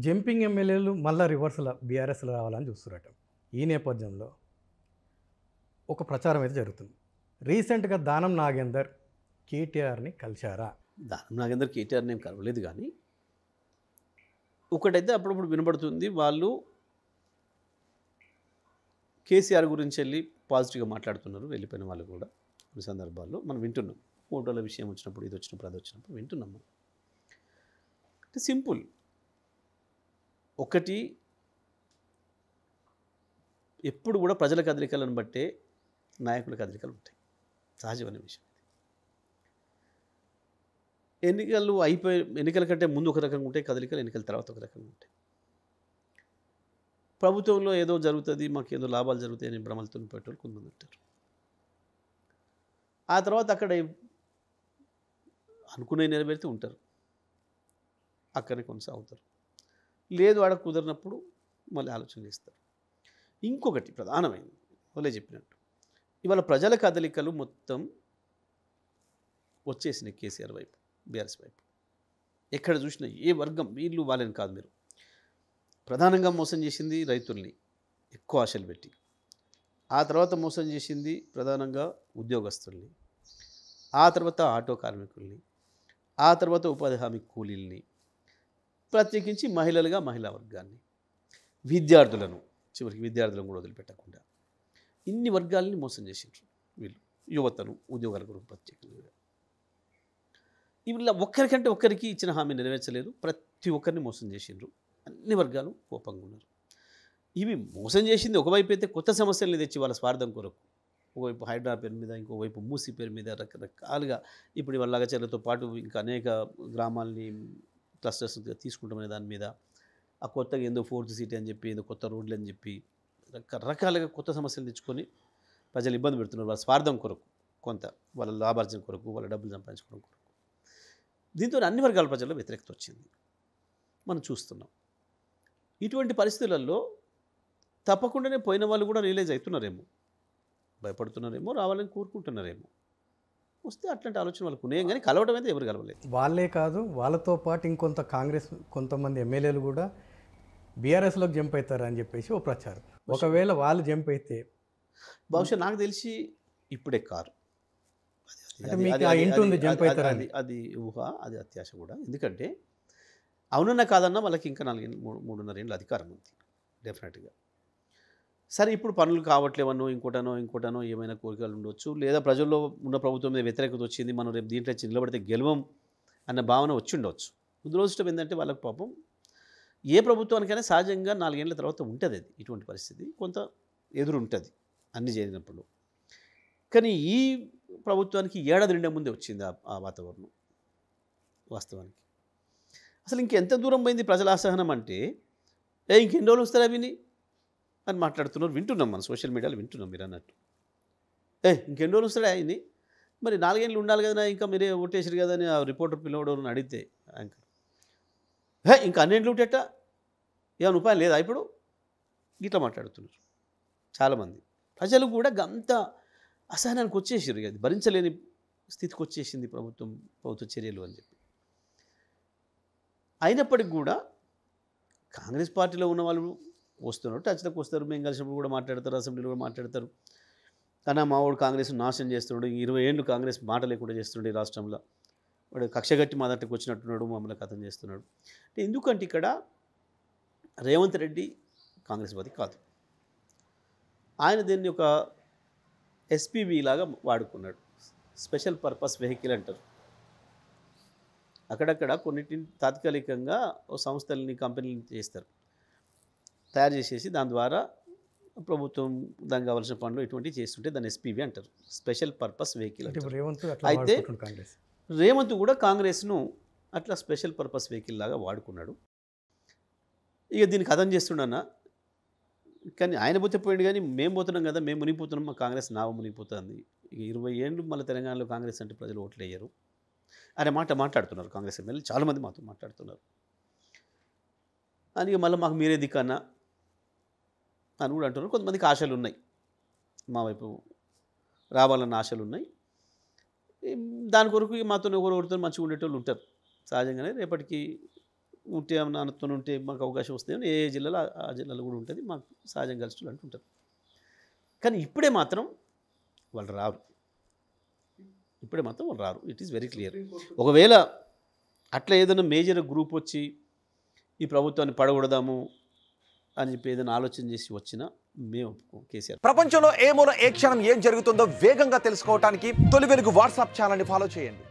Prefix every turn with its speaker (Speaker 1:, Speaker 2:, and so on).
Speaker 1: Jumping ఎమ్మెల్యేలు మళ్ళా రివర్స్‌ల బీఆర్ఎస్‌లో రావాలని చూస్తురట. ఈ నేపథ్యంలో ఒక ప్రచారం అయితే జరుగుతుంది. రీసెంట్‌గా దానం నాగేందర్ కేటీఆర్‌ని కలిశారా?
Speaker 2: దానం నాగేందర్ కేటీఆర్‌ని ఏం కలవలేదు కానీ, ఒకటైతే అప్పుడప్పుడు వినబడుతుంది. వాళ్ళు కేసీఆర్ గురించి వెళ్ళి పాజిటివ్‌గా మాట్లాడుతున్నారు. వెళ్ళిపోయిన వాళ్ళు కూడా కొన్ని సందర్భాల్లో మనం వింటున్నాం. ఫోటోల విషయం వచ్చినప్పుడు, ఇది వచ్చినప్పుడు, అది వచ్చినప్పుడు వింటున్నాం మనం. అంటే సింపుల్. ఒకటి ఎప్పుడు కూడా ప్రజల కదలికలను బట్టే నాయకుల కదలికలు ఉంటాయి. సహజమైన విషయం. ఎన్నికల కంటే ముందు ఒక రకంగా ఉంటాయి కదలికలు, ఎన్నికల తర్వాత ఒక రకంగా ఉంటాయి. ప్రభుత్వంలో ఏదో జరుగుతుంది, మాకు ఏదో లాభాలు జరుగుతాయి అని భ్రమలతో పెట్టేవాళ్ళు కొంతమంది ఉంటారు. ఆ తర్వాత అక్కడ అనుకునే నెరవేరుతూ ఉంటారు, అక్కడనే కొనసాగుతారు. లేదు ఆడ కుదరినప్పుడు మళ్ళీ ఆలోచన చేస్తారు. ఇంకొకటి ప్రధానమైనది వాళ్ళే చెప్పినట్టు, ఇవాళ ప్రజల కదలికలు మొత్తం వచ్చేసినాయి కేసీఆర్ వైపు, బీఆర్ఎస్ వైపు. ఎక్కడ చూసినా ఏ వర్గం, వీళ్ళు వాళ్ళని కాదు, మీరు ప్రధానంగా మోసం చేసింది రైతుల్ని ఎక్కువ ఆశలు పెట్టి, ఆ తర్వాత మోసం చేసింది ప్రధానంగా ఉద్యోగస్తుల్ని, ఆ తర్వాత ఆటో కార్మికుల్ని, ఆ తర్వాత ఉపాధి హామీ కూలీల్ని, ప్రత్యేకించి మహిళలుగా మహిళా వర్గాన్ని, విద్యార్థులను, చివరికి విద్యార్థులను కూడా వదిలిపెట్టకుండా ఇన్ని వర్గాలని మోసం చేసిండ్రు వీళ్ళు. యువతను ఉద్యోగాల కొరకు ప్రత్యేకంగా వీళ్ళ ఒక్కరికంటే ఒక్కరికి ఇచ్చిన హామీ నెరవేర్చలేదు. ప్రతి ఒక్కరిని మోసం చేసిండ్రు. అన్ని వర్గాలు కోపంగా ఉన్నారు. ఇవి మోసం చేసింది ఒకవైపు అయితే కొత్త సమస్యల్ని తెచ్చి వాళ్ళ స్వార్థం కొరకు, ఒకవైపు హైడ్రా పేరు మీద, ఇంకోవైపు మూసీ పేరు మీద రకరకాలుగా ఇప్పుడు వాళ్ళ లగచర్లతో పాటు ఇంకా అనేక గ్రామాలని క్లస్టర్స్ తీసుకుంటామనే దాని మీద, ఆ కొత్తగా ఏందో 4th సిటీ అని చెప్పి, ఏదో కొత్త రోడ్లు అని చెప్పి రకరకాలుగా కొత్త సమస్యలు తెచ్చుకొని ప్రజలు ఇబ్బంది పెడుతున్నారు వాళ్ళ స్వార్థం కొరకు, కొంత వాళ్ళ లాభార్జన కొరకు, వాళ్ళ డబ్బులు సంపాదించుకోవడం కొరకు. దీంతో అన్ని వర్గాల ప్రజల్లో వ్యతిరేకత వచ్చింది, మనం చూస్తున్నాం. ఇటువంటి పరిస్థితులలో తప్పకుండానే పోయిన వాళ్ళు కూడా రియలైజ్ అవుతున్నారేమో, భయపడుతున్నారేమో, రావాలని కోరుకుంటున్నారేమో. వస్తే అట్లాంటి ఆలోచన వాళ్ళకు ఉన్నాయి, కానీ కలవడం అయితే ఎవరు కలవలేదు.
Speaker 1: వాళ్ళే కాదు, వాళ్ళతో పాటు ఇంకొంత కాంగ్రెస్ కొంతమంది ఎమ్మెల్యేలు కూడా బీఆర్ఎస్‌లోకి జంప్ అవుతారని చెప్పేసి ఓ ప్రచారం. ఒకవేళ వాళ్ళు జంప్ అయితే
Speaker 2: బహుశా నాకు తెలిసి ఇప్పుడే కారు.
Speaker 1: అంటే మీకు ఆ ఇంటి ఉంది జంప్ అవుతారని.
Speaker 2: అది ఊహ, అది అత్యాశ కూడా. ఎందుకంటే అవునన్నా కాదన్నా వాళ్ళకి ఇంకా 3.5 ఏళ్ళు అధికారం ఉంది డెఫినెట్గా. సరే ఇప్పుడు పనులు కావట్లేవనో ఇంకోటనో ఏమైనా కోరికలు ఉండొచ్చు, లేదా ప్రజల్లో ఉన్న ప్రభుత్వం మీద వ్యతిరేకత వచ్చింది, మనం రేపు దీంట్లో నిలబడితే గెలవం అన్న భావన వచ్చి ఉండవచ్చు. దురదృష్టం ఏంటంటే వాళ్ళకి పాపం ఏ ప్రభుత్వానికైనా సహజంగా 4 ఏళ్ల తర్వాత ఉంటుంది అది, ఇటువంటి పరిస్థితి కొంత ఎదురు ఉంటుంది అన్ని జరిగినప్పుడు. కానీ ఈ ప్రభుత్వానికి ఏడాది నిండే ముందే వచ్చింది ఆ వాతావరణం. వాస్తవానికి అసలు ఇంకెంత దూరం పోయింది ప్రజల అసహనం అంటే, ఇంకెన్ని రోజులు వస్తారా విని అని మాట్లాడుతున్నారు. వింటున్నాం, మన సోషల్ మీడియాలో వింటున్నాం. మీరు అన్నట్టు ఇంకెన్ని రోజులు వస్తాడా ఆయన్ని, మరి 4 ఏళ్ళు ఉండాలి కదా, ఇంకా మీరే ఓటేసారు కదా అని ఆ రిపోర్టర్ పిల్లవడం అడిగితే యాంకర్, ఇంకా అన్నేళ్ళు ఉంటేట ఏమైనా ఉపాయం లేదా ఇప్పుడు, ఇట్లా మాట్లాడుతున్నారు చాలామంది. ప్రజలు కూడా అంత అసహనానికి వచ్చేసారు, అది భరించలేని స్థితికి వచ్చేసింది ప్రభుత్వ చర్యలు అని చెప్పి. అయినప్పటికి కూడా కాంగ్రెస్ పార్టీలో ఉన్న వాళ్ళు వస్తున్నారు, టచ్లోకి వస్తారు, మేము కలిసినప్పుడు కూడా మాట్లాడతారు, అసెంబ్లీలో కూడా మాట్లాడతారు. కానీ మావాడు కాంగ్రెస్ నాశనం చేస్తున్నాడు, 20 ఏళ్ళు కాంగ్రెస్ మాట లేకుండా చేస్తున్నాడు ఈ రాష్ట్రంలో, వాడు కక్షగట్టి మా దగ్గరికి వచ్చినట్టున్నాడు, మమ్మల్ని కథం చేస్తున్నాడు అంటే. ఎందుకంటే ఇక్కడ రేవంత్ రెడ్డి కాంగ్రెస్ వాది కాదు, ఆయన దీన్ని ఒక ఎస్పీవి లాగా వాడుకున్నాడు, స్పెషల్ పర్పస్ వెహికల్ అంటారు. అక్కడక్కడ కొన్నిటిని తాత్కాలికంగా సంస్థలని, కంపెనీలని చేస్తారు, తయారు చేసేసి దాని ద్వారా ప్రభుత్వం దానికి కావాల్సిన పనులు ఇటువంటివి చేస్తుంటే దాన్ని ఎస్పీవి అంటారు, స్పెషల్ పర్పస్ వెహికల్. అయితే రేవంత్ కూడా కాంగ్రెస్ను అట్లా స్పెషల్ పర్పస్ వెహికల్ లాగా వాడుకున్నాడు. ఇక దీనికి అర్థం చేస్తుండన్నా, కానీ ఆయన పోతే పోయింది, కానీ మేము పోతున్నాం కదా, మేము మునిగిపోతున్నాం, మా కాంగ్రెస్ నావ మునిగిపోతుంది. ఇక 20 ఏళ్ళు మళ్ళీ తెలంగాణలో కాంగ్రెస్ అంటే ప్రజలు ఓట్లు వేయరు అనే మాట్లాడుతున్నారు కాంగ్రెస్ ఎమ్మెల్యేలు, చాలామంది మాతో మాట్లాడుతున్నారు. అని మళ్ళీ మాకు మీరే దిక్కన్నా అని కూడా అంటున్నారు. కొంతమందికి ఆశలు ఉన్నాయి, మా వైపు రావాలన్న ఆశలు ఉన్నాయి. దాని కొరకు మాతో ఒకరితో మంచిగా ఉండేటోళ్ళు ఉంటారు. సహజంగానే రేపటికి ఉంటే నాన్నతో ఉంటే మాకు అవకాశం వస్తుంది ఏ జిల్లాలో ఆ జిల్లాలో కూడా ఉంటుంది, మాకు సహజం కలిసి అంటుంటారు. కానీ ఇప్పుడే మాత్రం వాళ్ళు రారు, ఇప్పుడే మాత్రం వాళ్ళు రారు. It is very clear. ఒకవేళ అట్లా ఏదైనా మేజర్ గ్రూప్ వచ్చి ఈ ప్రభుత్వాన్ని పడగొడదాము అని చెప్పి ఏదైనా ఆలోచన చేసి వచ్చినా మేము కేసీఆర్.
Speaker 3: ప్రపంచంలో ఏ మూల ఏ క్షణం ఏం జరుగుతుందో వేగంగా తెలుసుకోవడానికి తొలి వెలుగు వాట్సాప్ ఛానల్ని ఫాలో చేయండి.